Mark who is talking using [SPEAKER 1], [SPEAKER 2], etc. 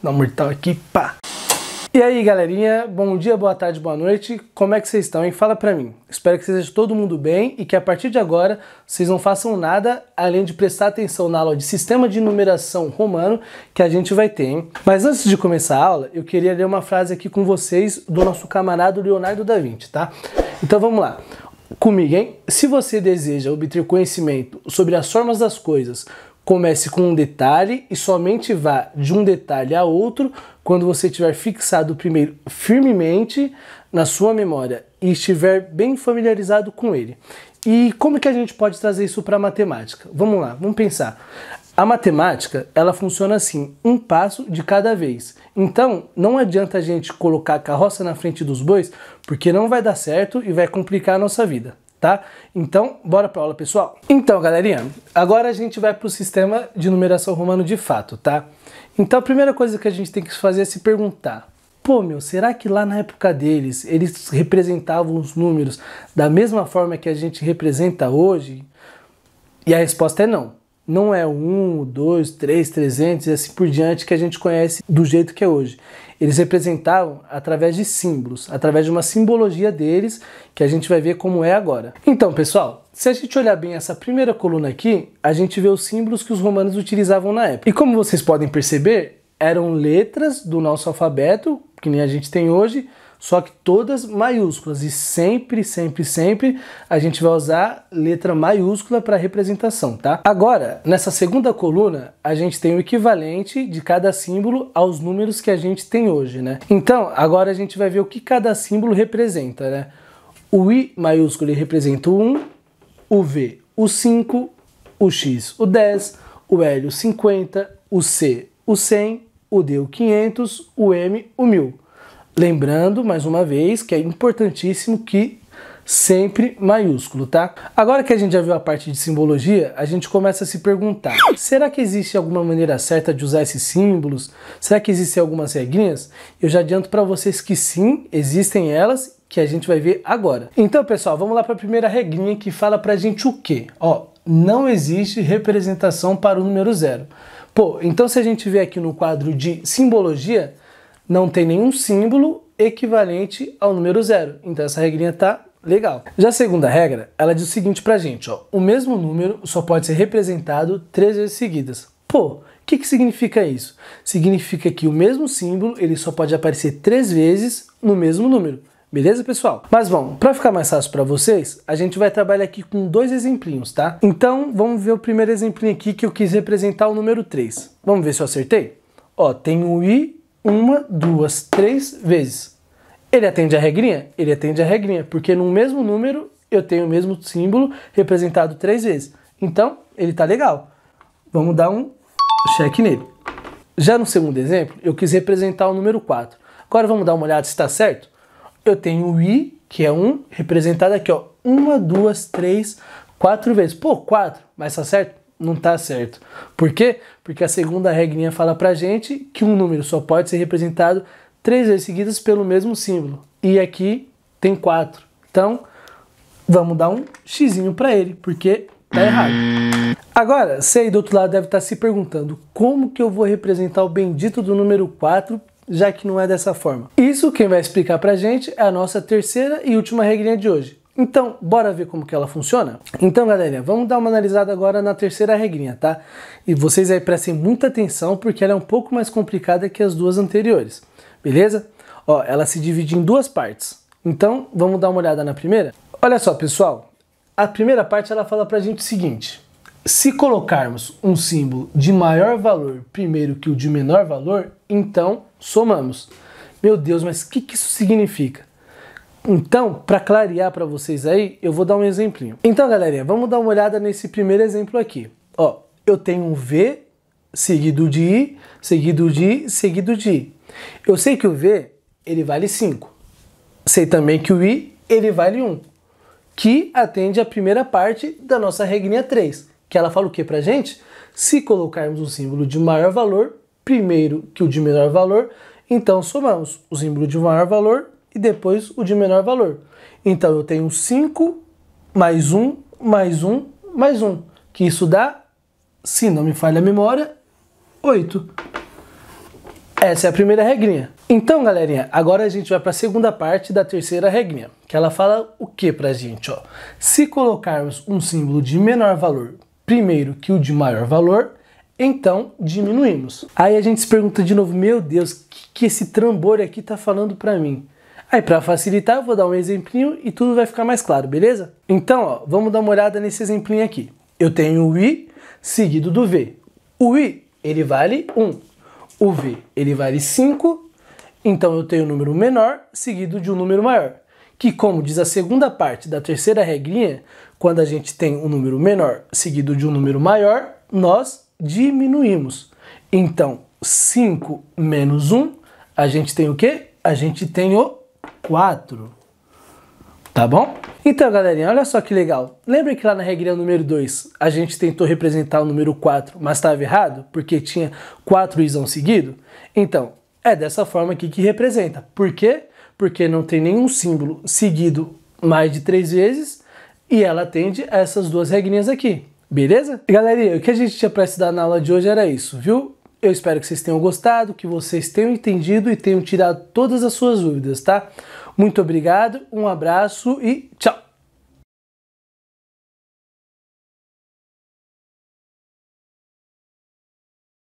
[SPEAKER 1] Dá um mortal aqui, pá! E aí, galerinha, bom dia, boa tarde, boa noite, como é que vocês estão, hein? Fala pra mim. Espero que esteja todo mundo bem e que a partir de agora vocês não façam nada além de prestar atenção na aula de Sistema de Numeração Romano que a gente vai ter, hein? Mas antes de começar a aula, eu queria ler uma frase aqui com vocês do nosso camarada Leonardo da Vinci, tá? Então vamos lá. Comigo, hein? Se você deseja obter conhecimento sobre as formas das coisas, comece com um detalhe e somente vá de um detalhe a outro quando você tiver fixado primeiro firmemente na sua memória e estiver bem familiarizado com ele. E como que a gente pode trazer isso para a matemática? Vamos lá, vamos pensar. A matemática, ela funciona assim, um passo de cada vez. Então, não adianta a gente colocar a carroça na frente dos bois, porque não vai dar certo e vai complicar a nossa vida, tá? Então, bora para a aula, pessoal? Então, galerinha, agora a gente vai para o sistema de numeração romano de fato, tá? Então, a primeira coisa que a gente tem que fazer é se perguntar: pô, será que lá na época deles, eles representavam os números da mesma forma que a gente representa hoje? E a resposta é não. Não é 1, 2, 3, 300 e assim por diante que a gente conhece do jeito que é hoje. Eles representavam através de símbolos, através de uma simbologia deles, que a gente vai ver como é agora. Então, pessoal, se a gente olhar bem essa primeira coluna aqui, a gente vê os símbolos que os romanos utilizavam na época. E como vocês podem perceber, eram letras do nosso alfabeto, que nem a gente tem hoje, só que todas maiúsculas. E sempre, sempre, sempre a gente vai usar letra maiúscula para representação, tá? Agora, nessa segunda coluna, a gente tem o equivalente de cada símbolo aos números que a gente tem hoje, né? Então, agora a gente vai ver o que cada símbolo representa, né? O I maiúsculo ele representa o 1, o V o 5, o X o 10, o L o 50, o C o 100, o D o 500, o M o 1000. Lembrando, mais uma vez, que é importantíssimo que sempre maiúsculo, tá? Agora que a gente já viu a parte de simbologia, a gente começa a se perguntar: será que existe alguma maneira certa de usar esses símbolos? Será que existem algumas regrinhas? Eu já adianto para vocês que sim, existem elas, que a gente vai ver agora. Então, pessoal, vamos lá para a primeira regrinha que fala pra gente o quê? Ó, não existe representação para o número zero. Pô, então se a gente vê aqui no quadro de simbologia, não tem nenhum símbolo equivalente ao número zero. Então essa regrinha tá legal. Já a segunda regra, ela diz o seguinte pra gente, ó: o mesmo número só pode ser representado 3 vezes seguidas. Pô, o que significa isso? Significa que o mesmo símbolo ele só pode aparecer 3 vezes no mesmo número. Beleza, pessoal? Mas bom, para ficar mais fácil para vocês, a gente vai trabalhar aqui com 2 exemplinhos, tá? Então vamos ver o primeiro exemplinho aqui que eu quis representar o número 3. Vamos ver se eu acertei? Ó, tem o I 1, 2, 3 vezes. Ele atende a regrinha? Ele atende a regrinha, porque no mesmo número eu tenho o mesmo símbolo representado 3 vezes. Então, ele tá legal. Vamos dar um check nele. Já no segundo exemplo, eu quis representar o número 4. Agora vamos dar uma olhada se está certo? Eu tenho o I, que é 1, representado aqui, ó. 1, 2, 3, 4 vezes. Pô, 4, mas tá certo? Não tá certo. Por quê? Porque a segunda regrinha fala pra gente que um número só pode ser representado 3 vezes seguidas pelo mesmo símbolo. E aqui tem 4. Então, vamos dar um xizinho pra ele, porque tá errado. Agora, você aí do outro lado deve estar se perguntando: como que eu vou representar o bendito do número 4, já que não é dessa forma? Isso quem vai explicar pra gente é a nossa terceira e última regrinha de hoje. Então, bora ver como que ela funciona? Então, galerinha, vamos dar uma analisada agora na terceira regrinha, tá? E vocês aí prestem muita atenção, porque ela é um pouco mais complicada que as duas anteriores, beleza? Ó, ela se divide em 2 partes. Então, vamos dar uma olhada na primeira? Olha só, pessoal, a primeira parte ela fala pra gente o seguinte: se colocarmos um símbolo de maior valor primeiro que o de menor valor, então somamos. Meu Deus, mas o que isso significa? Então, para clarear para vocês aí, eu vou dar um exemplinho. Então, galerinha, vamos dar uma olhada nesse primeiro exemplo aqui. Ó, eu tenho um V seguido de I, seguido de I, seguido de I. Eu sei que o V, ele vale 5. Sei também que o I, ele vale 1. Que atende a primeira parte da nossa regrinha 3. Que ela fala o que pra gente? Se colocarmos um símbolo de maior valor primeiro que o de menor valor, então somamos o símbolo de maior valor e depois o de menor valor. Então eu tenho 5 mais 1, mais 1, mais 1. Que isso dá, se não me falha a memória, 8. Essa é a primeira regrinha. Então, galerinha, agora a gente vai para a segunda parte da terceira regrinha, que ela fala o que pra gente, ó? Se colocarmos um símbolo de menor valor primeiro que o de maior valor, então diminuímos. Aí a gente se pergunta de novo, meu Deus, o que esse trambolho aqui tá falando para mim? Aí para facilitar eu vou dar um exemplinho e tudo vai ficar mais claro, beleza? Então, ó, vamos dar uma olhada nesse exemplinho aqui. Eu tenho o I seguido do V. O I, ele vale 1. O V, ele vale 5. Então eu tenho um número menor seguido de um número maior. Que, como diz a segunda parte da terceira regrinha, quando a gente tem um número menor seguido de um número maior, nós diminuímos. Então, 5 menos 1, a gente tem o quê? A gente tem o 4. Tá bom? Então, galerinha, olha só que legal. Lembra que lá na regrinha número 2, a gente tentou representar o número 4, mas estava errado, porque tinha 4 isão seguido? Então, é dessa forma aqui que representa. Por quê? Porque não tem nenhum símbolo seguido mais de 3 vezes, e ela atende a essas duas regrinhas aqui. Beleza? E galerinha, o que a gente tinha para estudar na aula de hoje era isso, viu? Eu espero que vocês tenham gostado, que vocês tenham entendido e tenham tirado todas as suas dúvidas, tá? Muito obrigado, um abraço e tchau!